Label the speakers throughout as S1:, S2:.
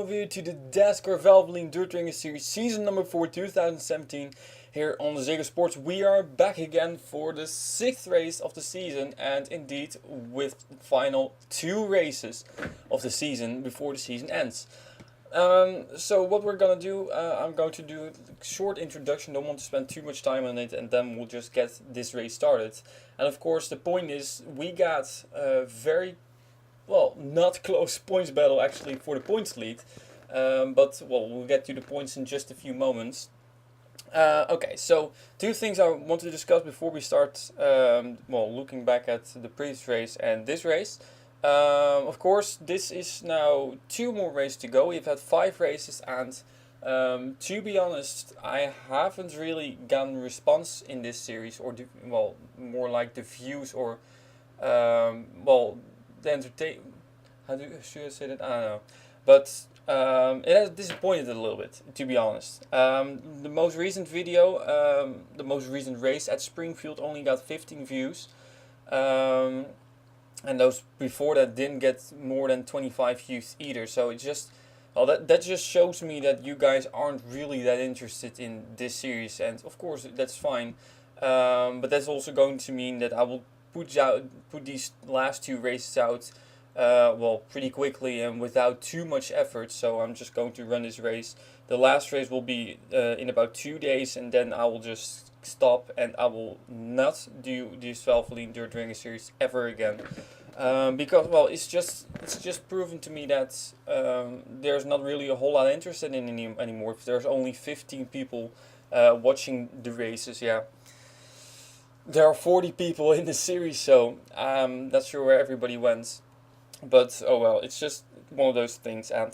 S1: over here to the Dascar Valvoline Dirt Racing Series Season number 4 2017 here on the Ziggo Sports. We are back again for the 6th race of the season, and indeed with final 2 races of the season before the season ends. So what we're gonna do, I'm going to do a short introduction, don't want to spend too much time on it, and then we'll just get this race started. And of course the point is, we got a very not close points battle actually for the points lead, but we'll get to the points in just a few moments. Okay, so 2 things I want to discuss before we start, looking back at the previous race and this race. Of course, this is now 2 more races to go. We've had 5 races, and to be honest, I haven't really gotten response in this series, or more like the views, or the entertain. Should I say that? I don't know, but it has disappointed a little bit, to be honest. The most recent video, the most recent race at Springfield, only got 15 views. And those before that didn't get more than 25 views either. So it just, that just shows me that you guys aren't really that interested in this series, and of course that's fine. But that's also going to mean that I will put these last 2 races out pretty quickly and without too much effort. So I'm just going to run this race. The last race will be in about 2 days, and then I will just stop, and I will not do this Valvoline Dirt Racing Series ever again, because it's just proven to me that there's not really a whole lot interested in anymore. If there's only 15 people watching the races, there are 40 people in the series, so not sure where everybody went. But oh well, it's just one of those things. And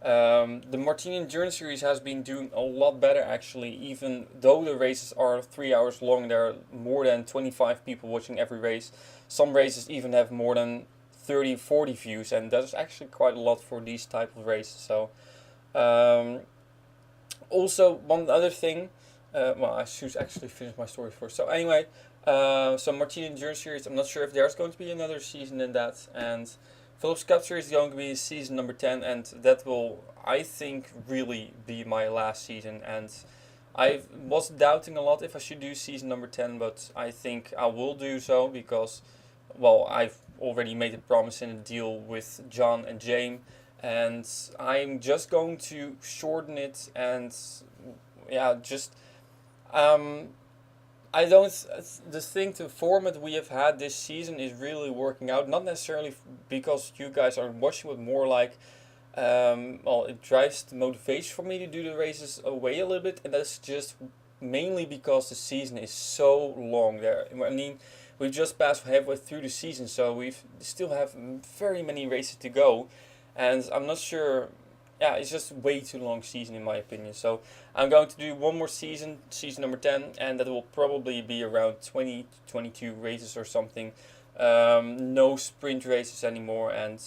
S1: the Martini Endurance Series has been doing a lot better actually. Even though the races are 3 hours long, there are more than 25 people watching every race. Some races even have more than 30-40 views, and that's actually quite a lot for these type of races. So also one other thing, I should actually finish my story first. So anyway, so Martini Endurance Series, I'm not sure if there's going to be another season in that, and Phillips Cup Series is going to be season number 10, and that will, I think, really be my last season. And I was doubting a lot if I should do season number 10, but I think I will do so because, I've already made a promise in a deal with John and James, and I'm just going to shorten it, and the format we have had this season is really working out. Not necessarily because you guys are watching, but more like, it drives the motivation for me to do the races away a little bit, and that's just mainly because the season is so long there. I mean, we've just passed halfway through the season, so we still have very many races to go, and I'm not sure. It's just way too long season in my opinion. So I'm going to do one more season, season number 10, and that will probably be around 20 to 22 races or something. No sprint races anymore, and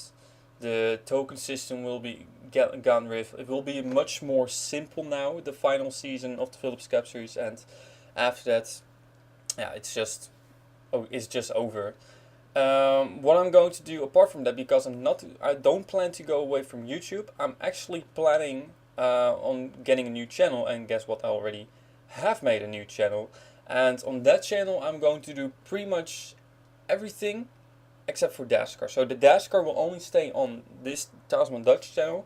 S1: the token system will be gone rid. It will be much more simple now, the final season of the Phillips Cup Series, and after that, it's just over. What I'm going to do apart from that, because I don't plan to go away from YouTube, I'm actually planning on getting a new channel, and guess what, I already have made a new channel, and on that channel I'm going to do pretty much everything except for Dascar. So the Dascar will only stay on this Tasman Dutch channel,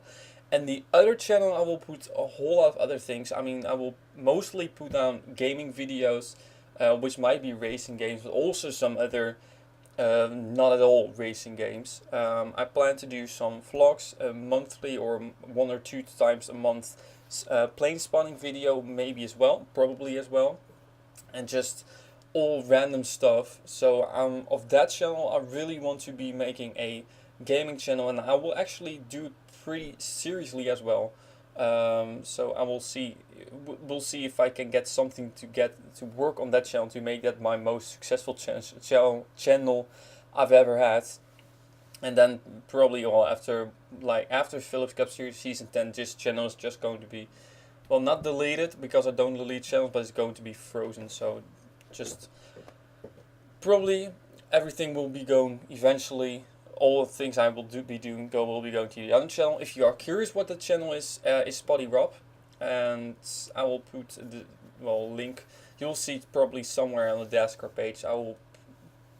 S1: and the other channel I will put a whole lot of other things. I mean, I will mostly put down gaming videos, which might be racing games, but also some other not at all racing games. I plan to do some vlogs monthly, or 1 or 2 times a month, plane spotting video maybe as well, probably as well, and just all random stuff. So of that channel I really want to be making a gaming channel, and I will actually do it pretty seriously as well. So I will see. We'll see if I can get something to work on that channel to make that my most successful channel I've ever had. And then probably after Phillips Cup Series season 10, this channel is just going to be, not deleted, because I don't delete channels, but it's going to be frozen. So just probably everything will be going eventually all the things I will be doing will be going to the other channel. If you are curious what the channel is Spotty Rob, and I will put the link. You'll see it probably somewhere on the Dascar page. I will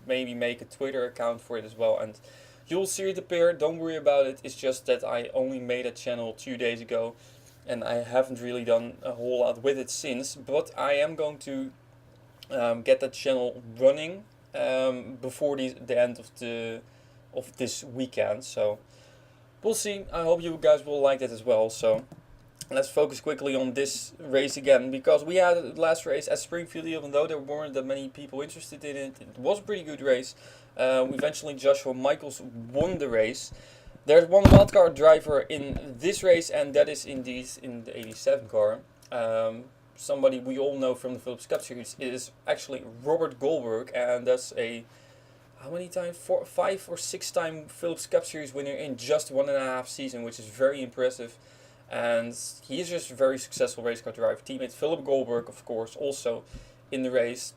S1: maybe make a Twitter account for it as well, and you'll see it appear. Don't worry about it. It's just that I only made a channel 2 days ago, and I haven't really done a whole lot with it since. But I am going to get that channel running before the end of this weekend. So we'll see. I hope you guys will like that as well. So let's focus quickly on this race again, because we had the last race at Springfield, even though there weren't that many people interested in it. It was a pretty good race. Eventually Joshua Michaels won the race. There's one wildcard driver in this race, and that is indeed in the 87 car. Somebody we all know from the Phillips Cup Series. It is actually Robert Goldberg, and that's a, how many times? 5 or 6 time Phillips Cup Series winner in just 1.5 seasons, which is very impressive. And he is just a very successful race car driver. Teammate Philip Goldberg, of course, also in the race.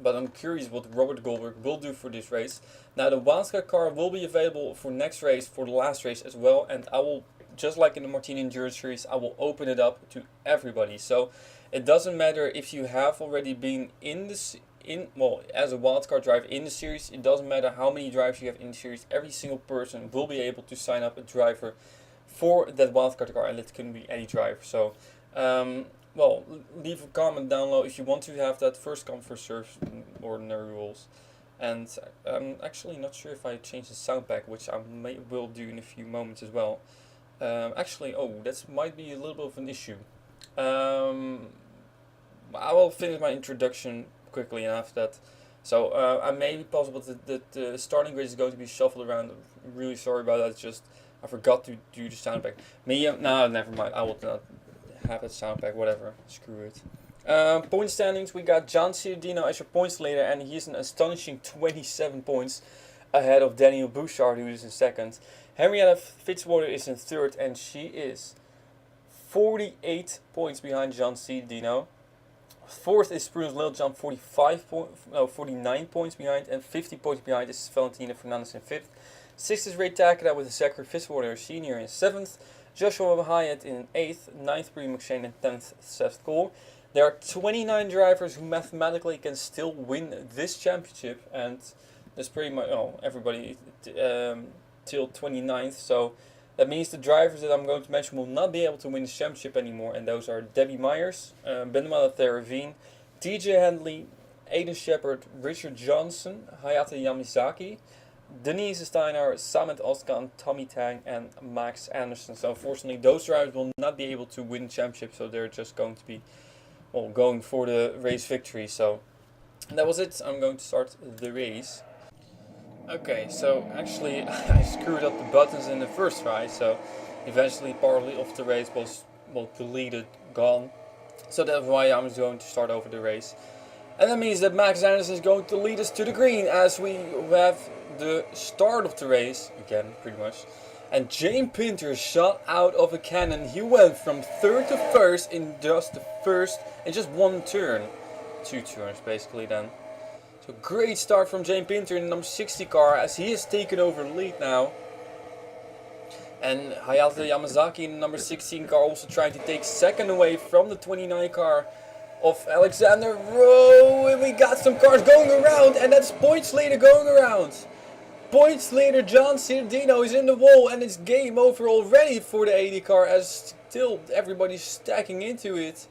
S1: But I'm curious what Robert Goldberg will do for this race. Now, the wildcard car will be available for next race, for the last race as well. And I will, just like in the Martini Endurance Series, I will open it up to everybody. So it doesn't matter if you have already been as a wildcard driver in the series. It doesn't matter how many drivers you have in the series. Every single person will be able to sign up a driver for that wildcard car, and it can be any driver. So, leave a comment down below if you want to have that first come first serve ordinary rules. And I'm actually not sure if I changed the sound pack, which I will do in a few moments as well. That might be a little bit of an issue. I will finish my introduction quickly, and after that, so I may be possible that the starting grid is going to be shuffled around. I'm really sorry about that. It's just I forgot to do the sound pack. No, never mind. I will not have that sound pack. Whatever. Screw it. Point standings. We got John Ciardino as your points leader, and he's an astonishing 27 points ahead of Daniel Bouchard, who is in second. Henrietta Fitzwater is in third, and she is 48 points behind John Ciardino. Fourth is Prudence Littlejohn, 49 points behind, and 50 points behind is Valentina Fernandez in fifth. Sixth is Ray Takeda with Zachary Fitzwater Sr. in seventh. Joshua Hyatt in eighth. Ninth, Bree McShane, and 10th, Seth Cole. There are 29 drivers who mathematically can still win this championship, and that's pretty much everybody till 29th. So that means the drivers that I'm going to mention will not be able to win this championship anymore, and those are Debbie Myers, Benoit Theravine, TJ Handley, Aiden Shepard, Richard Johnson, Hayata Yamazaki, Denise Steiner, Samet Oskan, Tommy Tang, and Max Anderson. So unfortunately, those drivers will not be able to win the championship, so they're just going to be going for the race victory. So that was it. I'm going to start the race. Okay, so actually I screwed up the buttons in the first try, so eventually part of the race was deleted, gone. So that's why I'm going to start over the race. And that means that Max Anderson is going to lead us to the green as we have the start of the race, again, pretty much. And Jane Pinter shot out of a cannon. He went from third to first in just one turn. 2 turns basically then. So great start from Jane Pinter in the number 60 car as he has taken over the lead now. And Hayata Yamazaki in the number 16 car also trying to take second away from the 29 car of Alexander Rowe. And we got some cars going around, and that's points leader going around. Points leader John Ciardino is in the wall, and it's game over already for the 80 car as still everybody's stacking into it.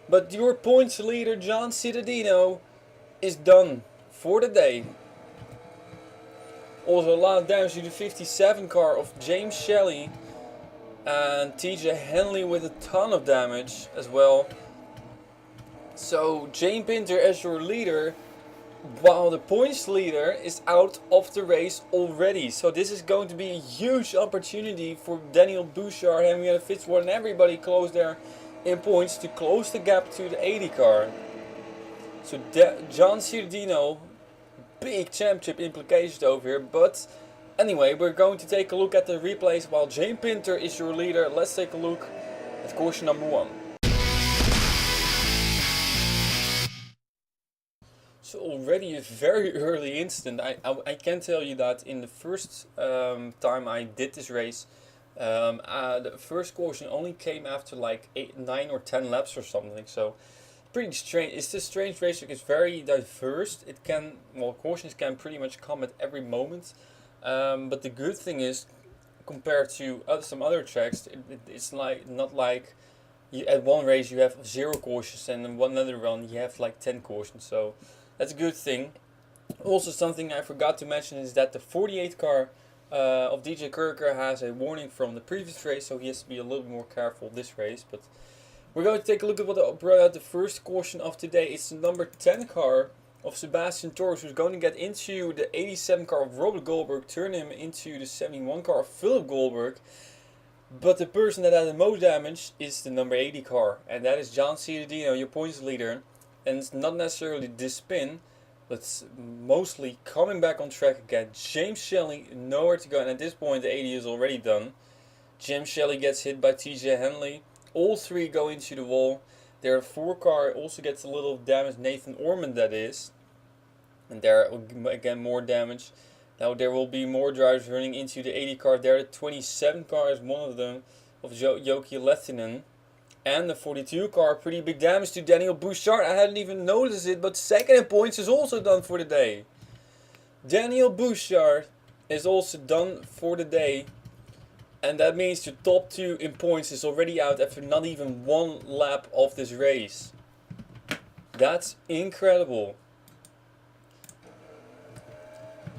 S1: But your points leader John Ciardino is done for the day. Also a lot of damage to the 57 car of James Shelley, and TJ Henley with a ton of damage as well. So Jane Pinter as your leader, while the points leader is out of the race already. So this is going to be a huge opportunity for Daniel Bouchard, Henrietta Fitzwater, and everybody close there in points to close the gap to the 80 car. So John Ciardino, big championship implications over here. But anyway, we're going to take a look at the replays while Jane Pinter is your leader. Let's take a look at caution number 1. So already a very early instant. I can tell you that in the first time I did this race, the first caution only came after like 8, 9 or 10 laps or something. So pretty strange. It's a strange race. It's very diverse. It can, well, cautions can pretty much come at every moment. But the good thing is, compared to some other tracks, it's like not like at one race you have 0 cautions and in one another run you have like 10 cautions. So that's a good thing. Also, something I forgot to mention is that the 48 car of DJ Kirker has a warning from the previous race, so he has to be a little bit more careful this race. But we're going to take a look at what brought out the first caution of today. It's the number 10 car of Sebastian Torres, who's going to get into the 87 car of Robert Goldberg, turn him into the 71 car of Philip Goldberg. But the person that had the most damage is the number 80 car, and that is John Ciudadino, your points leader. And it's not necessarily this spin, but it's mostly coming back on track again. James Shelley, nowhere to go, and at this point the 80 is already done. James Shelley gets hit by TJ Henley. All 3 go into the wall. Their 4 car also gets a little damage, Nathan Ormond that is. And there again more damage. Now there will be more drivers running into the 80 car. There the 27 car is one of them, of Joki Lehtinen. And the 42 car, pretty big damage to Daniel Bouchard. I hadn't even noticed it, but second in points is also done for the day. Daniel Bouchard is also done for the day. And that means the top 2 in points is already out after not even 1 lap of this race. That's incredible.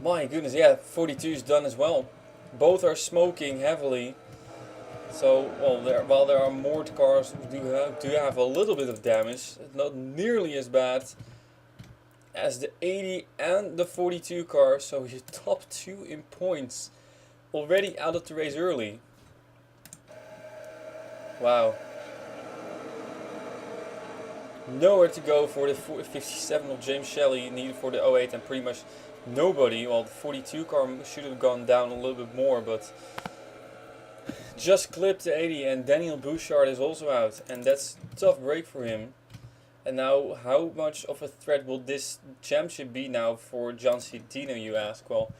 S1: My goodness, yeah, 42 is done as well. Both are smoking heavily. So, well, while there are more cars who do have a little bit of damage, not nearly as bad as the 80 and the 42 car. So your top 2 in points already out of the race early. Wow. Nowhere to go for the 57 of James Shelley, needed for the 08, and pretty much nobody. Well, the 42 car should have gone down a little bit more, but just clipped the 80, and Daniel Bouchard is also out, and that's a tough break for him. And now, how much of a threat will this championship be now for John Ciudadino, you ask? Well,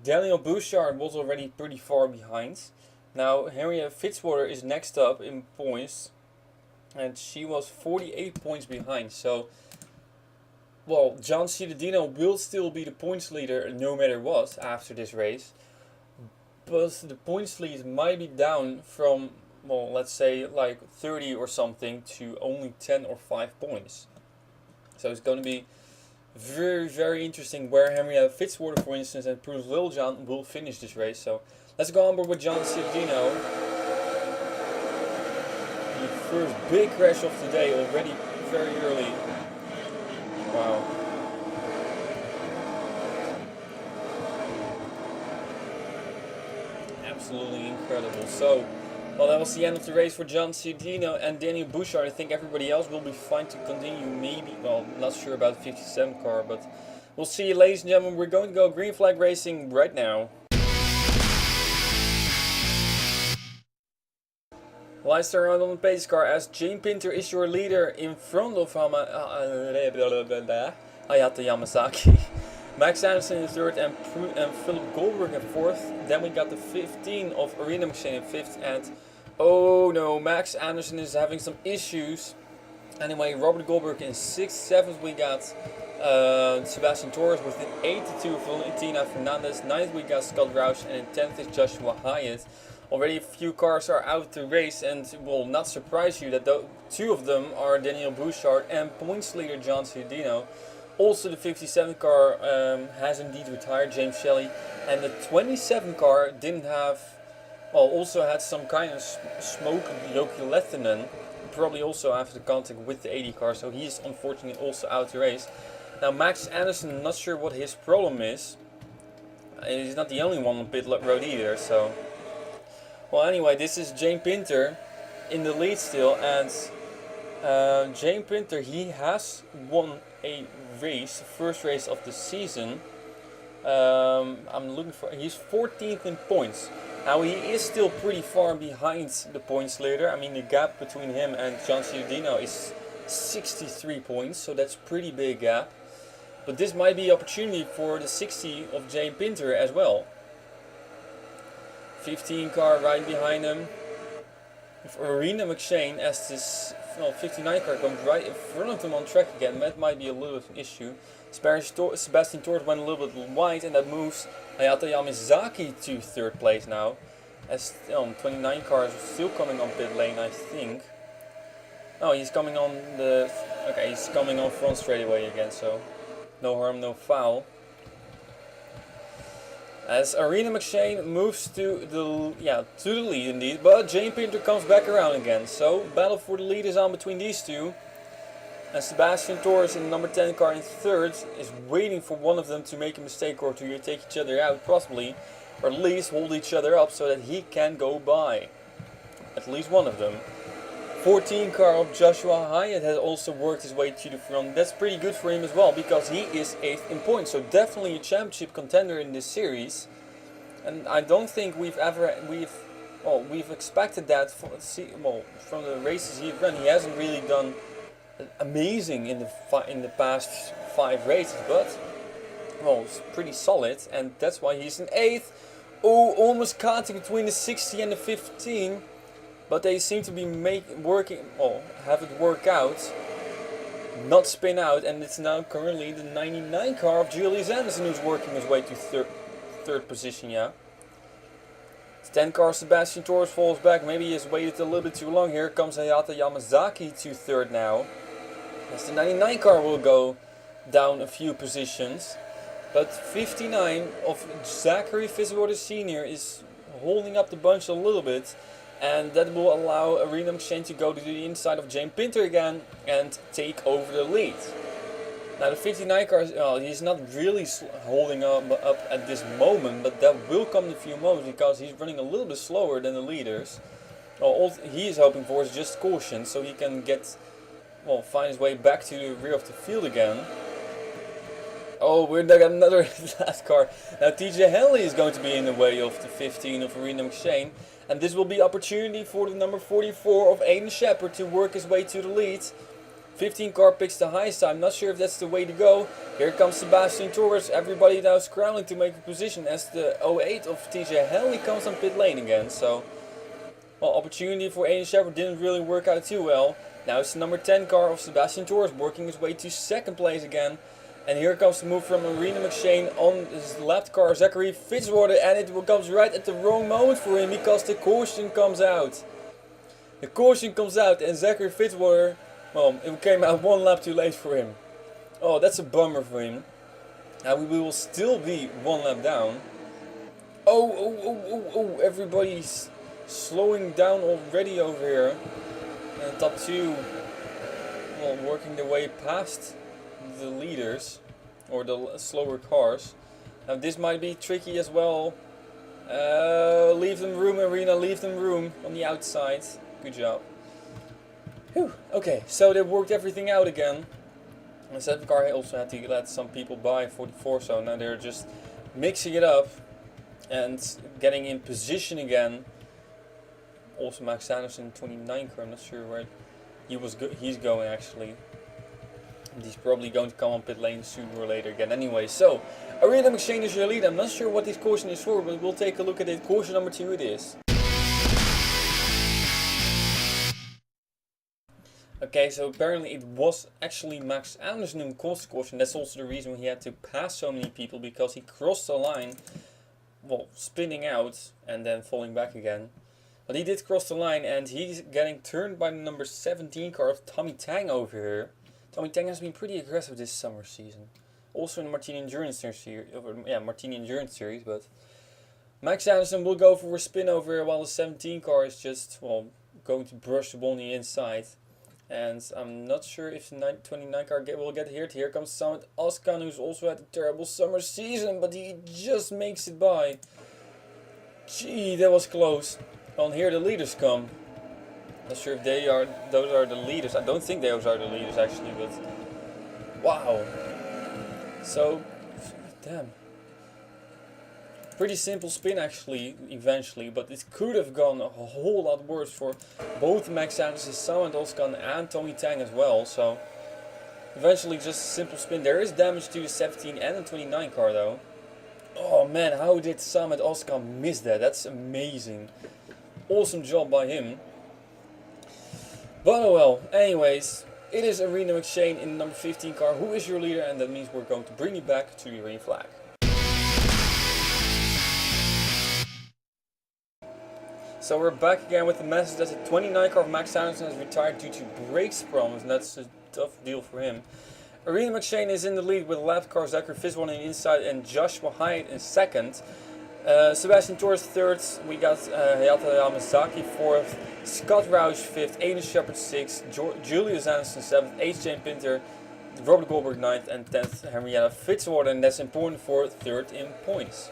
S1: Daniel Bouchard was already pretty far behind. Now, Henrietta Fitzwater is next up in points, and she was 48 points behind. So, well, John Ciudadino will still be the points leader no matter what after this race. But the points lead might be down from, well, let's say like 30 or something to only 10 or 5 points. So it's going to be very, very interesting where Henrietta Fitzwater, for instance, and Bruce Littlejohn will finish this race. So let's go on board with John Ciudadino. The first big crash of the day already very early. Wow. Absolutely incredible. So, well, that was the end of the race for John Ciudadino and Daniel Bouchard. I think everybody else will be fine to continue, maybe. Well, not sure about the 57 car, but we'll see you, ladies and gentlemen. We're going to go green flag racing right now. Lights turn on the pace car as Jane Pinter is your leader in front of Hayata Yamasaki. Max Anderson in third and Philip Goldberg in fourth. Then we got the 15 of Arena McShane in fifth. And oh no, Max Anderson is having some issues. Anyway, Robert Goldberg in sixth. Seventh we got Sebastian Torres with an 82 of Valentina Fernandez. Ninth we got Scott Roush, and in 10th is Joshua Hyatt. Already a few cars are out of the race, and it will not surprise you that 2 of them are Daniel Bouchard and points leader John Ciudadino. Also the 57 car has indeed retired, James Shelley, and the 27 car didn't have, well, also had some kind of smoke, Joki Lehtinen, probably also after the contact with the 80 car, so he's unfortunately also out of the race. Now Max Anderson, not sure what his problem is. He's not the only one on pit road either, so. Well, anyway, this is Jane Pinter in the lead still, and Jane Pinter, he has won a race, the first race of the season. I'm looking for, he's 14th in points. Now he is still pretty far behind the points leader. I mean, the gap between him and John Ciudadino is 63 points, so that's pretty big gap. But this might be opportunity for the 60 of Jane Pinter as well. 15 car right behind him. If Arena McShane as this 59 car comes right in front of him on track again, that might be a little bit of an issue. Sebastian Toort went a little bit wide, and that moves Hayata Yamazaki to 3rd place now. As 29 car is still coming on pit lane, I think. Oh, he's coming on the... Okay, he's coming on front straight away again, so no harm, no foul. As Arena McShane moves to the lead indeed, but Jane Pinter comes back around again. So battle for the lead is on between these two. And Sebastian Torres in the number 10 car in 3rd is waiting for one of them to make a mistake or to take each other out possibly, or at least hold each other up so that he can go by. At least one of them. 14 car of Joshua Hyatt has also worked his way to the front. That's pretty good for him as well, because he is 8th in points, so definitely a championship contender in this series. And I don't think we've expected that from the races he's run. He hasn't really done amazing in the past 5 races, but it's pretty solid, and that's why he's in 8th. Oh, almost caught between the 60 and the 15. But they seem to be have it work out, not spin out, and it's now currently the 99 car of Julius Anderson who's working his way to third position, yeah. It's 10 car Sebastian Torres falls back, maybe he has waited a little bit too long. Here comes Hayata Yamazaki to 3rd now. As the 99 car will go down a few positions. But 59 of Zachary Fitzwater Sr. is holding up the bunch a little bit. And that will allow Arena McShane to go to the inside of Jane Pinter again and take over the lead. Now the 59 car, he's not really holding up at this moment, but that will come in a few moments because he's running a little bit slower than the leaders. All he is hoping for is just caution, so he can find his way back to the rear of the field again. Oh, we're got another last car. Now TJ Henley is going to be in the way of the 15 of Arena McShane. And this will be opportunity for the number 44 of Aiden Shepard to work his way to the lead. 15 car picks the highest time. Not sure if that's the way to go. Here comes Sebastian Torres. Everybody now scrambling to make a position as the 08 of TJ Henley comes on pit lane again. So, opportunity for Aiden Shepard didn't really work out too well. Now it's the number 10 car of Sebastian Torres working his way to 2nd place again. And here comes the move from Arena McShane on his left car, Zachary Fitzwater, and it comes right at the wrong moment for him because the caution comes out. The caution comes out and Zachary Fitzwater, it came out 1 lap too late for him. Oh, that's a bummer for him. Now we will still be 1 lap down. Oh, everybody's slowing down already over here. And top 2, working their way past the leaders or the slower cars. Now this might be tricky as well. Leave them room, Arena, leave them room on the outside. Good job. Whew. Okay, so they worked everything out again. The 7th car also had to let some people by 44, so now they're just mixing it up and getting in position again. Also Max Sanderson 29 car, I'm not sure where he's going actually. He's probably going to come on pit lane sooner or later again anyway. So, Arena McShane is your lead. I'm not sure what this caution is for, but we'll take a look at it. Caution number 2 it is. Okay, so apparently it was actually Max Anderson who caused the caution. That's also the reason he had to pass so many people, because he crossed the line, spinning out and then falling back again. But he did cross the line and he's getting turned by the number 17 car of Tommy Tang over here. Tommy Tang has been pretty aggressive this summer season. Also in the Martini Endurance Series, but Max Anderson will go for a spin over here while the 17 car is just, going to brush the ball on the inside. And I'm not sure if the 29 car will get here. Here comes Samet Askan, who's also had a terrible summer season, but he just makes it by. Gee, that was close. And here the leaders come. Not sure if those are the leaders. I don't think those are the leaders actually, but wow. So, damn. Pretty simple spin actually, eventually, but it could have gone a whole lot worse for both Max Anderson, Samet Askan and Tommy Tang as well. So, Eventually just a simple spin. There is damage to the 17 and the 29 car though. Oh man, how did Samet Oscar miss that? That's amazing. Awesome job by him. But oh well, anyways, it is Arena McShane in the number 15 car who is your leader, and that means we're going to bring you back to the green flag. So we're back again with the message that the 29 car of Max Anderson has retired due to brakes problems, and that's a tough deal for him. Arena McShane is in the lead with lap car Zachary Fiswell on the inside and Joshua Hyatt in second. Sebastian Torres third, we got Hayata Yamazaki fourth, Scott Roush fifth, Aiden Shepard sixth, Julius Anderson seventh, H.J. Pinter, Robert Goldberg ninth, and 10th Henrietta Fitzwater, and that's important for third in points.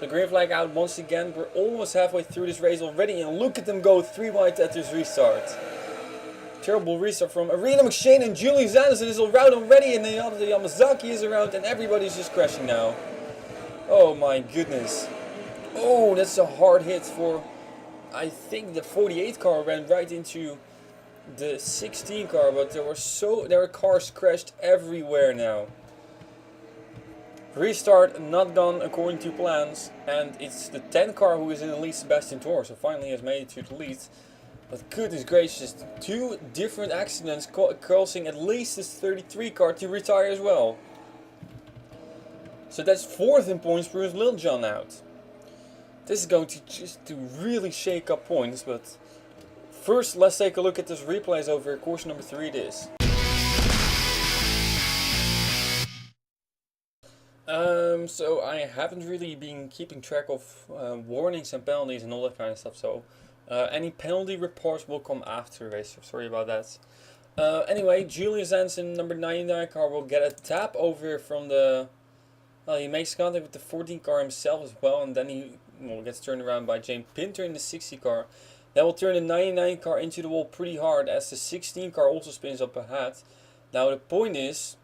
S1: The green flag out once again. We're almost halfway through this race already, and look at them go 3 wide at this restart. Terrible restart from Arena McShane, and Julius Anderson is around already, and the Yamazaki is around, and everybody's just crashing now. Oh my goodness. Oh, that's a hard hit for, I think the 48 car ran right into the 16 car, but there were cars crashed everywhere now. Restart not gone according to plans, and it's the 10 car who is in the lead, Sebastian Torres, so finally has made it to the lead. But goodness gracious, 2 different accidents causing at least this 33 car to retire as well. So that's 4th in points, Bruce Littlejohn out. This is going to really shake up points, but first let's take a look at this replays over course number 3 it is. So I haven't really been keeping track of warnings and penalties and all that kind of stuff, so any penalty reports will come after the race, so sorry about that. Anyway, Julius Anderson, number 99 car, will get a tap over here from the... Well, he makes contact with the 14 car himself as well, and then he gets turned around by James Pinter in the 60 car. That will turn the 99 car into the wall pretty hard, as the 16 car also spins up ahead. Now the point is,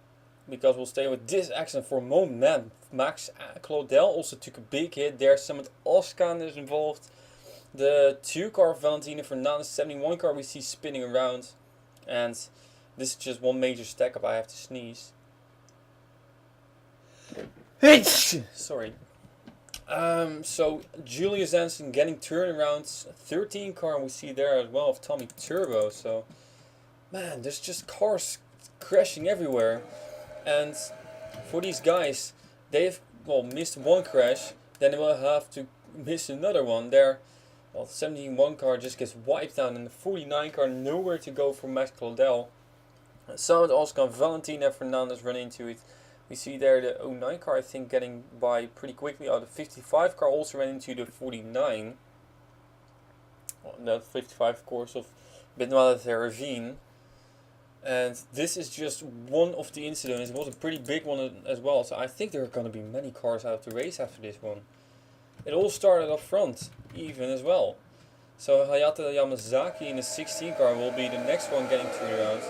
S1: because we'll stay with this accident for a moment, man, Max Claudel also took a big hit there. Samet Oskan is involved. The 2 car of Valentina Fernandez, 71 car we see spinning around. And this is just one major stack up, I have to sneeze. Sorry. So Julius Anderson getting turnarounds, 13 car we see there as well of Tommy Turbo. So man, there's just cars crashing everywhere. And for these guys, they've missed one crash, then they will have to miss another one. There, the 71 car just gets wiped out, and the 49 car nowhere to go for Max Claudel. Samet Oscar, Valentina Fernandez run into it. We see there the 09 car, I think, getting by pretty quickly. The 55 car also ran into the 49. The 55, of course, of Benoit Ravine. And this is just one of the incidents. It was a pretty big one as well. So I think there are going to be many cars out of the race after this one. It all started up front, even as well. So Hayata Yamazaki in the 16 car will be the next one getting turned around.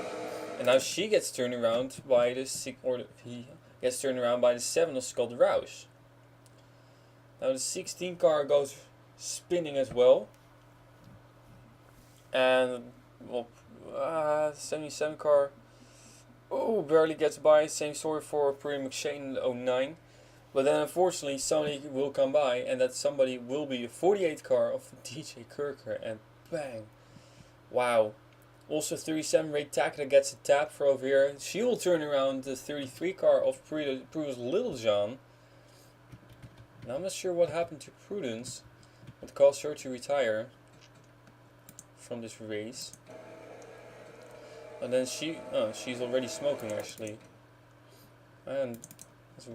S1: And now she gets turned around by the 7 of Scott Roush. Now the 16 car goes spinning as well. And 77 car, barely gets by. Same story for Arena McShane in the 09. But then unfortunately somebody will come by, and that somebody will be the 48 car of DJ Kirker, and bang. Wow. Also 37 Ray Takeda gets a tap for over here. She will turn around the 33 car of Prudence Littlejohn. Now I'm not sure what happened to Prudence, what caused her to retire from this race. And then she's already smoking actually. And that's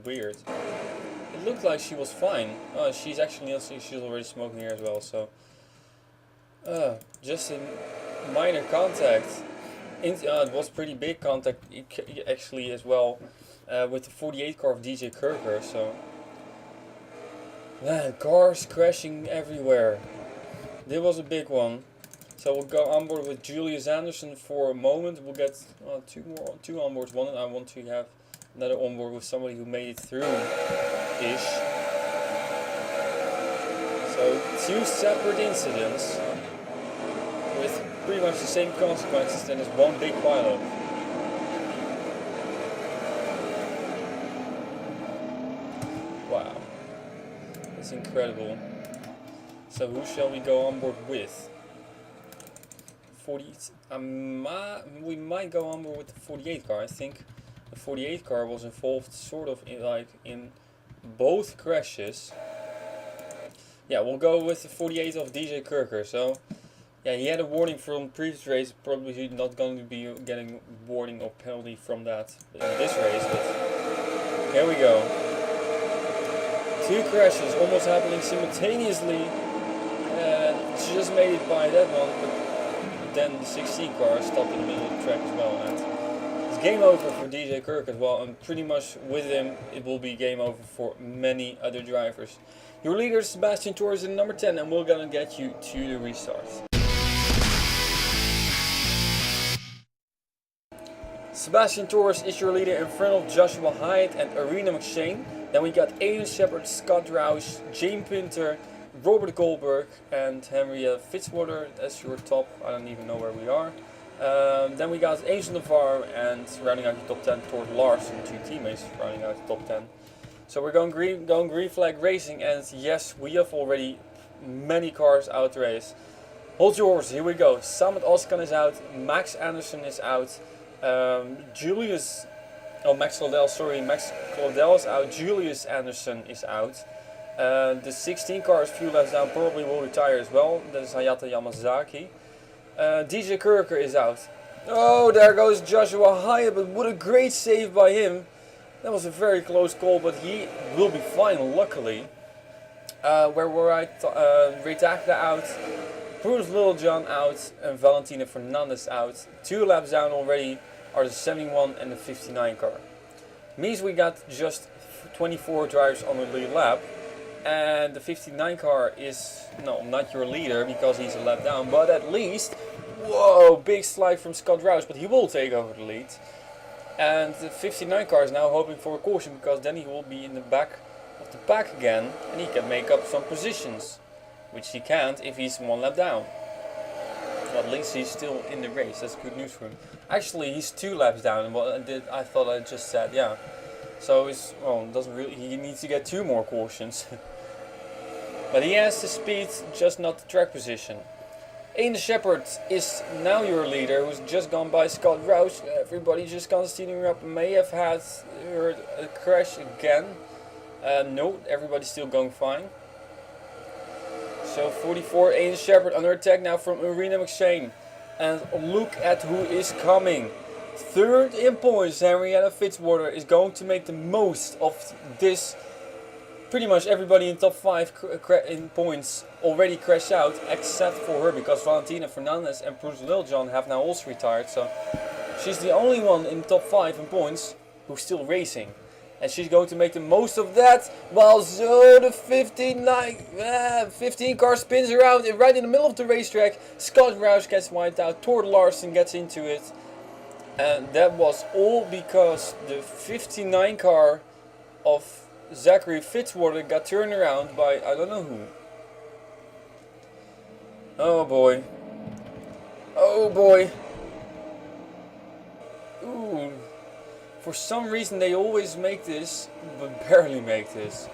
S1: weird. It looked like she was fine. She's actually she's already smoking here as well. So just a minor contact. It was pretty big contact actually as well with the 48 car of DJ Kirker. So man, cars crashing everywhere. This was a big one. So we'll go on board with Julius Anderson for a moment. We'll get two onboards. One, I want to have another onboard with somebody who made it through-ish. So 2 separate incidents with pretty much the same consequences, and it's one big pileup. That's incredible. So who shall we go on board with? 40. We might go on board with the 48 car. I think the 48 car was involved sort of in both crashes. Yeah, we'll go with the 48 of DJ Kirker. So yeah, he had a warning from previous race. Probably he's not going to be getting warning or penalty from that in this race. But here we go. 2 crashes almost happening simultaneously. She just made it by that one, but then the 16 car stopped in the middle of the track as well. And it's game over for DJ Kirk as well, and pretty much with him it will be game over for many other drivers. Your leader is Sebastian Torres in number 10, and we're gonna get you to the restart. Sebastian Torres is your leader in front of Joshua Hyatt and Arena McShane. Then we got Aiden Shepard, Scott Rouse, Jane Pinter, Robert Goldberg and Henrietta Fitzwater as your top. I don't even know where we are. Then we got Angel Navarre and rounding out the top 10, Tord Larson, 2 teammates rounding out the top 10. So we're going green flag racing, and yes, we have already many cars out the race. Hold your horses, here we go. Samet Oskan is out, Max Anderson is out, Max Claudel is out, Julius Anderson is out. The 16 car is few laps down, probably will retire as well. That is Hayata Yamazaki. DJ Kirker is out. Oh, there goes Joshua Hyatt, but what a great save by him. That was a very close call, but he will be fine, luckily. Where were I? Retacta out, Bruce Littlejohn out, and Valentina Fernandez out. 2 laps down already are the 71 and the 59 car. Means we got just 24 drivers on the lead lap. And the 59 car is, no, not your leader because he's a lap down, but at least, whoa, big slide from Scott Rouse, but he will take over the lead. And the 59 car is now hoping for a caution because then he will be in the back of the pack again and he can make up some positions, which he can't if he's 1 lap down. But at least he's still in the race, that's good news for him. Actually, he's 2 laps down, and what I thought I just said, yeah. So it's, well, doesn't really, he needs to get 2 more cautions. But he has the speed, just not the track position. Aiden Shepard is now your leader, who's just gone by Scott Rouse. Everybody's just gone stealing her up. May have had a crash again. No, everybody's still going fine. So 44, Aiden Shepard under attack now from Arena McShane. And look at who is coming. 3rd in points, Henrietta Fitzwater is going to make the most of this. Pretty much everybody in top 5 in points already crashed out, except for her, because Valentina Fernandez and Bruce Littlejohn have now also retired. So she's the only one in top 5 in points who's still racing. And she's going to make the most of that, while so the 15 car spins around and right in the middle of the racetrack. Scott Rouse gets wiped out, Tord Larson gets into it. And that was all because the 59 car of Zachary Fitzwater got turned around by I don't know who. Oh boy. Oh boy. Ooh. For some reason they always make this, but barely make this.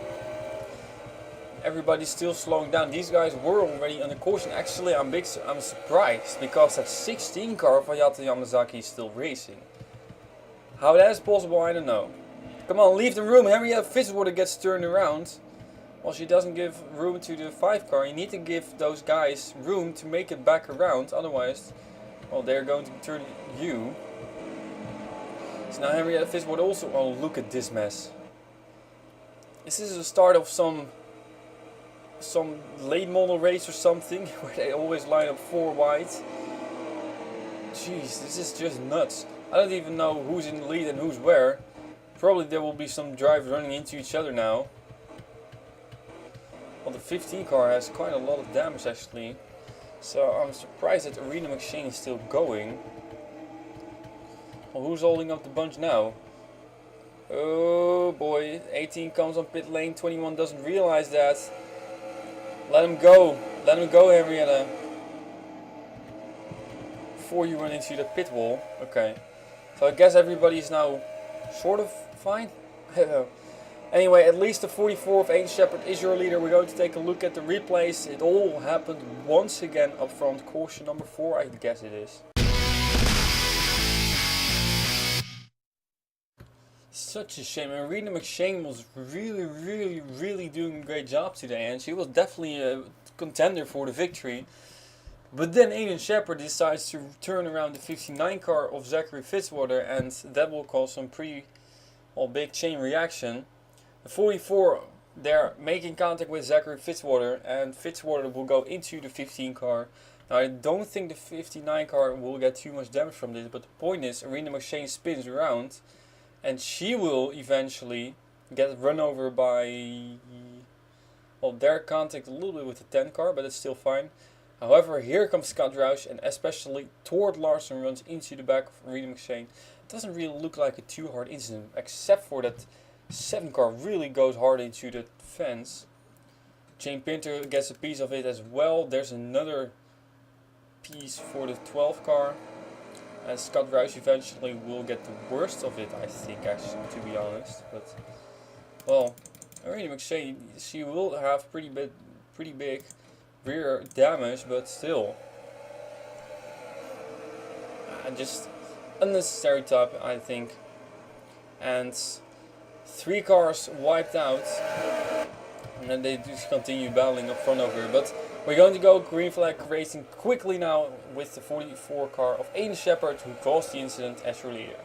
S1: Everybody's still slowing down. These guys were already under caution. Actually, I'm surprised because that 16 car of Hayata Yamazaki is still racing. How that is possible, I don't know. Come on, leave the room. Henrietta Fitzwater gets turned around. Well, she doesn't give room to the 5 car. You need to give those guys room to make it back around. Otherwise, well, they're going to turn you. So now Henrietta Fitzwater also... Oh, look at this mess. This is the start of some late model race or something. Where they always line up 4 wide. Jeez, this is just nuts. I don't even know who's in the lead and who's where. Probably there will be some drivers running into each other now. Well, the 15 car has quite a lot of damage actually. So I'm surprised that Arena McShane is still going. Well, who's holding up the bunch now? Oh boy, 18 comes on pit lane, 21 doesn't realize that. Let him go, Henrietta. Before you run into the pit wall. Okay. So I guess everybody's now sort of fine. Anyway, at least the 44 of Aiden Shepherd is your leader. We're going to take a look at the replays. It all happened once again up front. Caution number 4, I guess it is. Such a shame. And Rena McShane was really doing a great job today. And she was definitely a contender for the victory. But then Aiden Shepherd decides to turn around the 59 car of Zachary Fitzwater. And that will cause some big chain reaction. The 44, they're making contact with Zachary Fitzwater, and Fitzwater will go into the 15 car. Now I don't think the 59 car will get too much damage from this, but the point is Rena McShane spins around, and she will eventually get run over by, their contact a little bit with the 10 car, but it's still fine. However, here comes Scott Roush, and especially Tord Larson runs into the back of Rena McShane. It doesn't really look like a too hard incident, except for that 7 car really goes hard into the fence. Jane Pinter gets a piece of it as well. There's another piece for the 12 car. And Scott Roush eventually will get the worst of it, I think, actually, to be honest. But, well, Rena McShane, she will have pretty big rear damage, but still. Just unnecessary type, I think. And 3 cars wiped out, and then they just continue battling up front over. But we're going to go green flag racing quickly now with the 44 car of Aiden Shepherd, who caused the incident as your leader.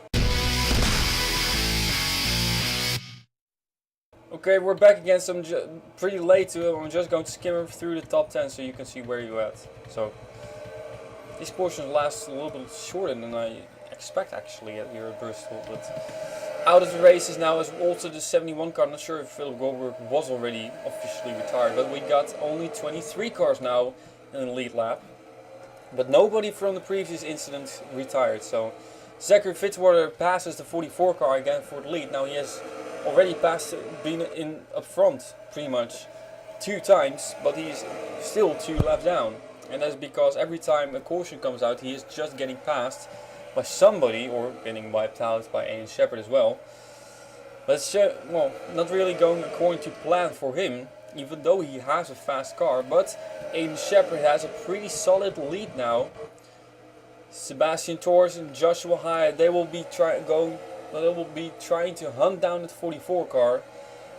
S1: Okay, we're back again, so I'm pretty late to it. I'm just going to skim through the top 10 so you can see where you're at. So these portions last a little bit shorter than I expect actually here at Bristol, but out of the races now is also the 71 car. I'm not sure if Philip Goldberg was already officially retired, but we got only 23 cars now in the lead lap. But nobody from the previous incident retired, so Zachary Fitzwater passes the 44 car again for the lead. Now he has already been in up front pretty much 2 times, but he's still 2 laps down. And that's because every time a caution comes out, he is just getting passed by somebody, or getting wiped out by Aiden Shepherd as well. But it's not really going according to plan for him, even though he has a fast car. But Aiden Shepherd has a pretty solid lead now. Sebastian Torres and Joshua Hyatt, they will be trying to hunt down the 44 car.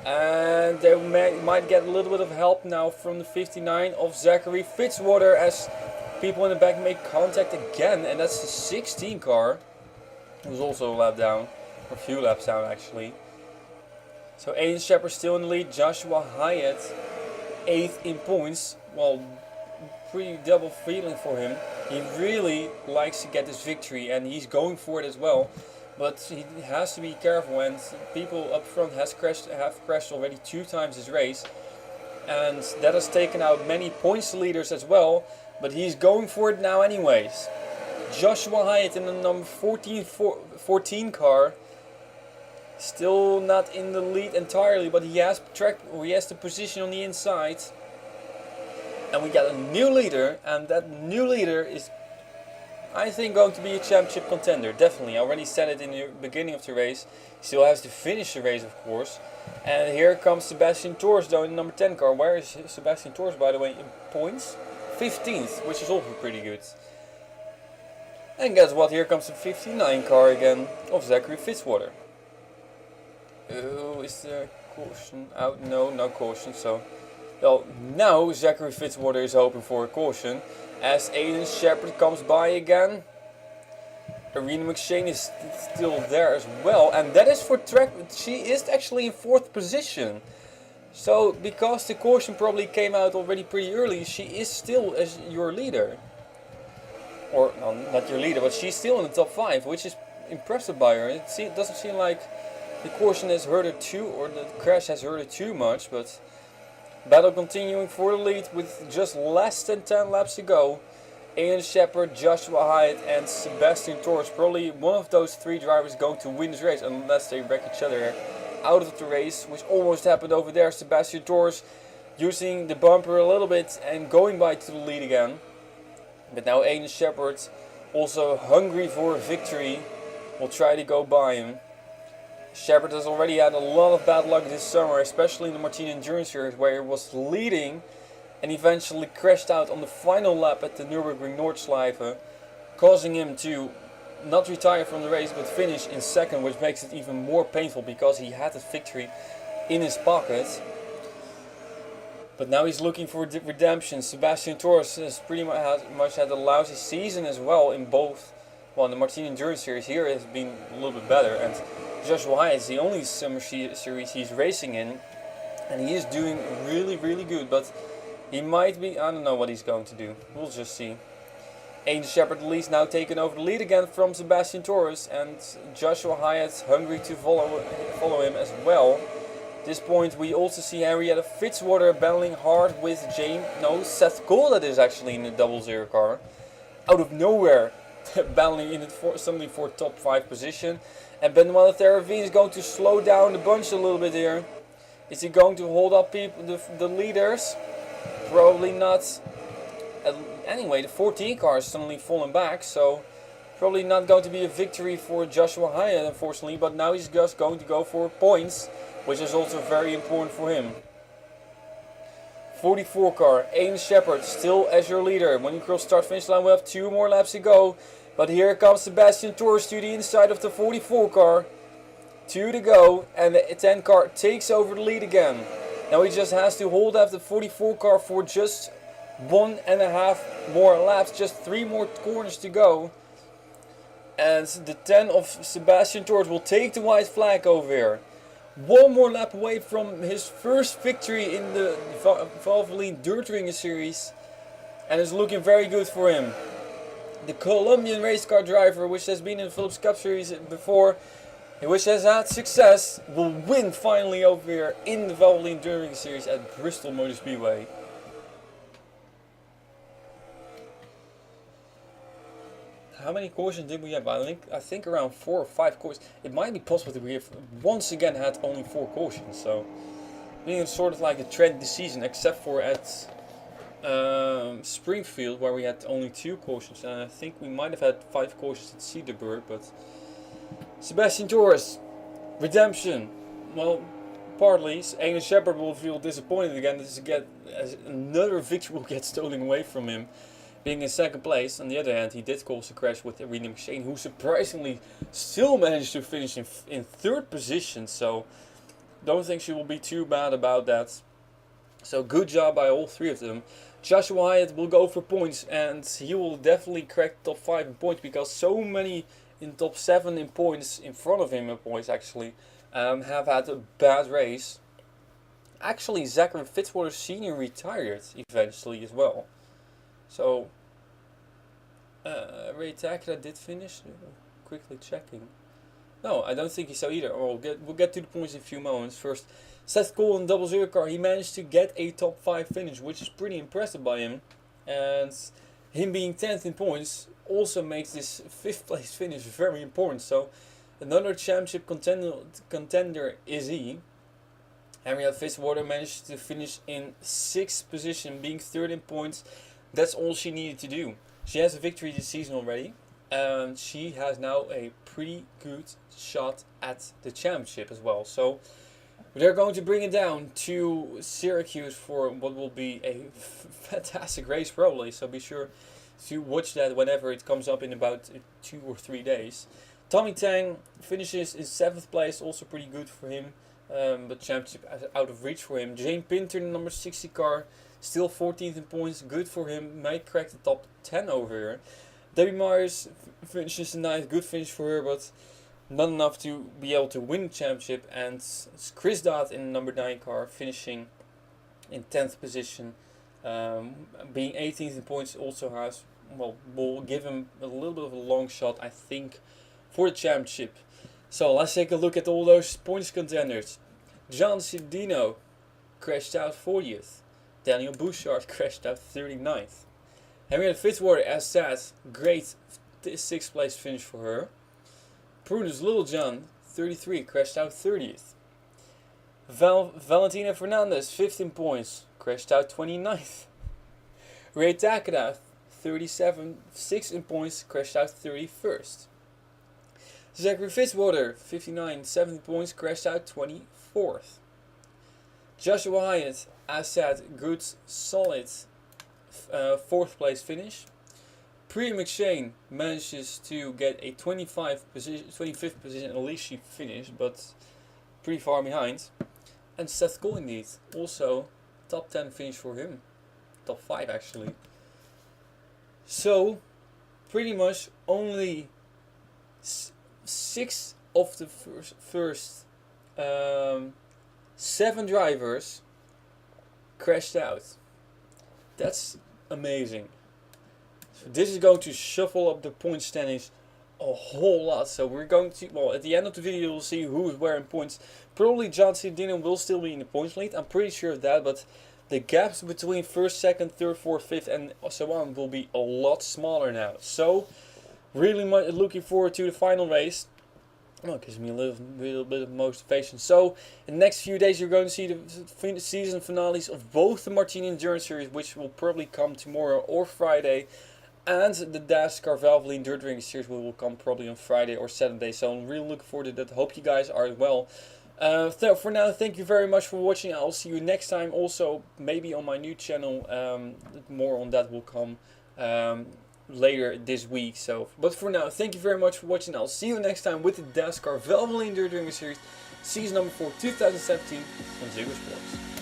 S1: And they might get a little bit of help now from the 59 of Zachary Fitzwater, as people in the back make contact again, and that's the 16 car, who's also a lap down, or a few laps down actually. So Aiden Shepherd still in the lead, Joshua Hyatt 8th in points. Well, pretty double feeling for him. He really likes to get this victory, and he's going for it as well. But he has to be careful, and people up front have crashed already 2 times this race, and that has taken out many points leaders as well. But he's going for it now anyways. Joshua Hyatt in the number 14 car. Still not in the lead entirely, but he has the position on the inside. And we got a new leader, and that new leader is, I think, going to be a championship contender. Definitely. I already said it in the beginning of the race. He still has to finish the race, of course. And here comes Sebastian Torres though in the number 10 car. Where is Sebastian Torres, by the way, in points? 15th, which is also pretty good. And guess what, here comes the 59 car again of Zachary Fitzwater. Oh, is there caution out? No, no caution. So, well, now Zachary Fitzwater is hoping for a caution as Aiden Shepherd comes by again. Rena McShane is still there as well, and that is for track. She is actually in 4th position. So, because the caution probably came out already pretty early, she is still as your leader. Or, no, not your leader, but she's still in the top 5, which is impressive by her. It doesn't seem like the caution has hurt her too, or the crash has hurt her too much, but battle continuing for the lead with just less than 10 laps to go. Aiden Shepherd, Joshua Hyatt and Sebastian Torres, probably one of those 3 drivers going to win this race, unless they wreck each other out of the race, which almost happened over there. Sebastian Torres using the bumper a little bit and going by to the lead again. But now Aiden Shepherd, also hungry for a victory, will try to go by him. Shepard has already had a lot of bad luck this summer, especially in the Martina Endurance Series, where he was leading and eventually crashed out on the final lap at the Nürburgring Nordschleife, causing him to not retire from the race but finish in second, which makes it even more painful because he had the victory in his pocket. But now he's looking for redemption. Sebastian Torres has pretty much had a lousy season as well in both. Well, in the Martina Endurance Series here has been a little bit better, and Joshua Hyatt is the only summer series he's racing in, and he is doing really, really good. But he might be, I don't know what he's going to do. We'll just see. Aiden Shepard at least now taking over the lead again from Sebastian Torres, and Joshua Hyatt hungry to follow him as well. At this point we also see Henrietta Fitzwater battling hard with Seth Cole, that is actually in the 00 car. Out of nowhere battling in it suddenly for top 5 position. And Benoit Terravine is going to slow down the bunch a little bit here. Is he going to hold up the leaders? Probably not. Anyway, the 14 car is suddenly falling back, so probably not going to be a victory for Joshua Hyatt, unfortunately. But now he's just going to go for points, which is also very important for him. 44 car, Aiden Shepard still as your leader. When you cross start finish line, we have 2 more laps to go. But here comes Sebastian Torres to the inside of the 44 car. 2 to go, and the 10 car takes over the lead again. Now he just has to hold up the 44 car for just 1.5 more laps, just 3 more corners to go. And the 10 of Sebastian Torres will take the white flag over here. 1 more lap away from his first victory in the Valvoline Dirt Ringer Series, and it's looking very good for him. The Colombian race car driver, which has been in the Phillips Cup Series before, which has had success, will win finally over here in the Valvoline Dirt Ringer Series at Bristol Motor Speedway. How many cautions did we have? I think around 4 or 5 cautions. It might be possible that we have once again had only 4 cautions. So I think it's sort of like a trend this season, except for at Springfield, where we had only 2 cautions. And I think we might have had 5 cautions at Cedarburg. But Sebastian Torres, redemption. Well, partly. Aiden Shepard will feel disappointed again as another victory will get stolen away from him, being in second place. On the other hand, he did cause a crash with Irina McShane, who surprisingly still managed to finish in 3rd position. So don't think she will be too bad about that. So good job by all 3 of them. Joshua Hyatt will go for points, and he will definitely crack top 5 in points, because so many in top 7 in points in front of him in points actually have had a bad race. Actually, Zachary Fitzwater Sr. retired eventually as well. So, Ray Takeda did finish. Quickly checking. No, I don't think he saw either. We'll get to the points in a few moments. First, Seth Cole in 00 car. He managed to get a top 5 finish, which is pretty impressive by him. And him being 10th in points also makes this 5th place finish very important. So, another championship contender is he. Henrietta Fitzwater managed to finish in 6th position, being 3rd in points. That's all she needed to do. She has a victory this season already, and she has now a pretty good shot at the championship as well. So they're going to bring it down to Syracuse for what will be a fantastic race probably. So be sure to watch that whenever it comes up in about 2 or 3 days. Tommy Tang finishes in 7th place, also pretty good for him, but championship out of reach for him. Jane Pinter, number 60 car, still 14th in points, good for him, might crack the top 10 over here. Debbie Myers finishes a nice, good finish for her, but not enough to be able to win the championship. And Chris Dodd in the number 9 car, finishing in 10th position, being 18th in points, also has, well, will give him a little bit of a long shot, I think, for the championship. So let's take a look at all those points contenders. John Cedino crashed out 40th. Daniel Bouchard crashed out 39th. Henrietta Fitzwater, as said, great 6th place finish for her. Prudence Littlejohn, 33, crashed out 30th. Valentina Fernandez, 15 points, crashed out 29th. Ray Takeda, 37, 6 in points, crashed out 31st. Zachary Fitzwater, 59, 70 points, crashed out 24th. Joshua Hyatt, as said, good, solid 4th place finish. Priya McShane manages to get a 25th position, at least she finished, but pretty far behind. And Seth Collingwood, also top 10 finish for him. Top 5 actually. So, pretty much only 6 of the first 7 drivers crashed out. That's amazing. So this is going to shuffle up the point standings a whole lot. So we're going to, well, at the end of the video you'll see who's where in points. Probably John C. Dinham will still be in the points lead. I'm pretty sure of that, but the gaps between 1st, 2nd, 3rd, 4th, 5th and so on will be a lot smaller now. So really looking forward to the final race. Well, it gives me a little bit of motivation. So, in the next few days, you're going to see the season finales of both the Martini Endurance Series, which will probably come tomorrow or Friday, and the Dascar Valvoline Dirt Ring Series, which will come probably on Friday or Saturday. So, I'm really looking forward to that. Hope you guys are as well. So for now, thank you very much for watching. I'll see you next time. Also, maybe on my new channel, more on that will come later this week. So, but for now, thank you very much for watching. I'll see you next time with the Dascar Valvoline Dirt Ring Series, season number 4, 2017 on Ziggo Sports.